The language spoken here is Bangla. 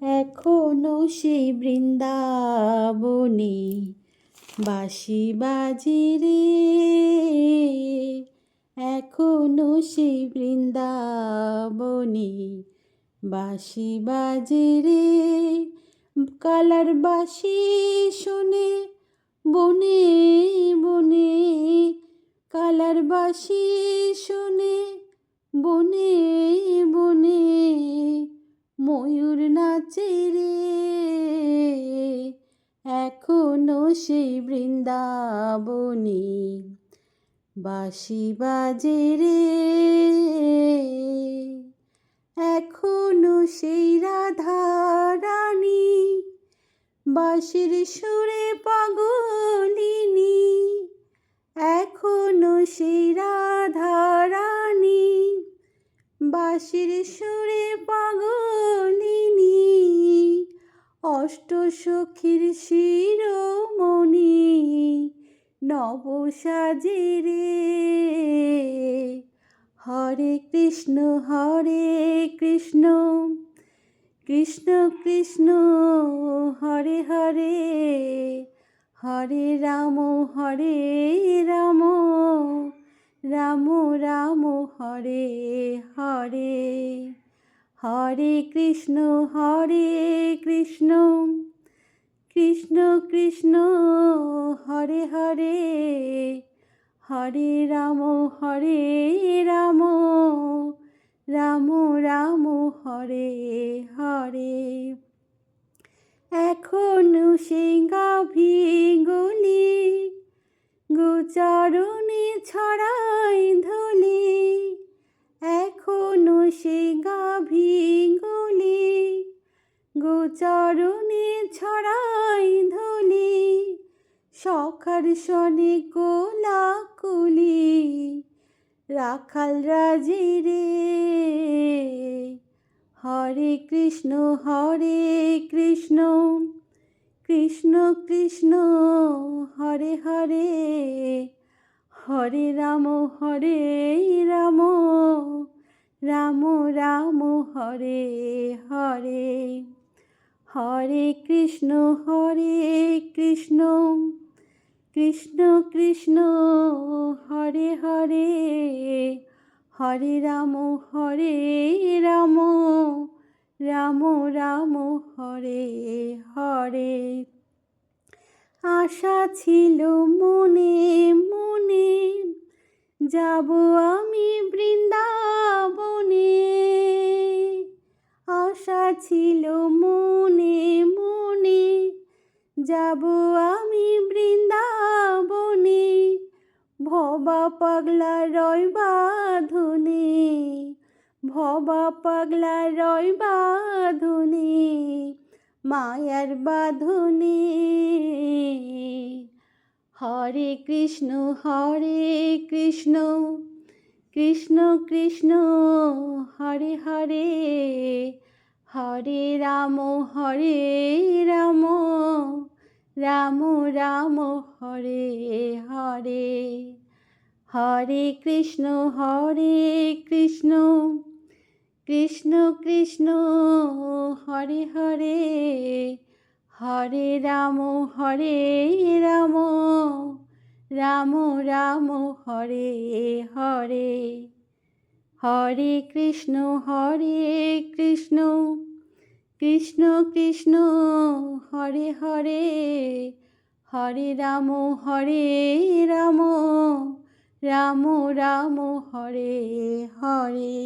এখনো সেই বৃন্দাবনে বাঁশি বাজে রে, এখনো সেই বৃন্দাবনে বাঁশি বাজে রে। কালার বাঁশি শুনে বনে বনে, কালার বাঁশি শুনে বনে বনে ময়ূর নাচে রে, এখনো সেই বৃন্দাবনে বাঁশি বাজে রে। এখনো সেই রাধা রানী বাঁশির সুরে পাগলিনী, এখনো সেই রাধা রানী বাঁশির সুরে পাগলিনী। অষ্টসখীর শিরোমণি নব সাজে রে, হরে কৃষ্ণ কৃষ্ণ কৃষ্ণ হরে হরে, হরে রাম রাম রাম হরে হরে। হরে কৃষ্ণ কৃষ্ণ কৃষ্ণ কৃষ্ণ হরে হরে, হরে রাম রাম রাম হরে হরে। এখনো সেই গাভী গলি গোচরণে ছড়াই ধুলি, এখনো সেই গাভী গলি গোচরণে ছড়াই ধুলি। সখার সনে কোলাকুলি রাখাল রাজে রে, হরে কৃষ্ণ কৃষ্ণ কৃষ্ণ কৃষ্ণ হরে হরে, হরে রাম রাম রাম হরে হরে। হরে কৃষ্ণ কৃষ্ণ কৃষ্ণ কৃষ্ণ হরে হরে, হরে রাম রাম রাম হরে হরে। আশা ছিল মনে মনে যাব আমি বৃন্দাবনে, আশা ছিল মনে মনে যাব আমি বৃন্দাবনে। ভবা পাগলা রয় বাঁধনে, ভবা পাগলা রয় বাঁধনে মায়ার বাঁধনে। হরে কৃষ্ণ কৃষ্ণ কৃষ্ণ কৃষ্ণ হরে হরে, হরে রাম রাম রাম হরে হরে। হরে কৃষ্ণ কৃষ্ণ কৃষ্ণ কৃষ্ণ হরে হরে, হরে রাম রাম রাম হরে হরে। হরে কৃষ্ণ কৃষ্ণ কৃষ্ণ কৃষ্ণ হরে হরে, হরে রাম রাম রাম হরে হরে।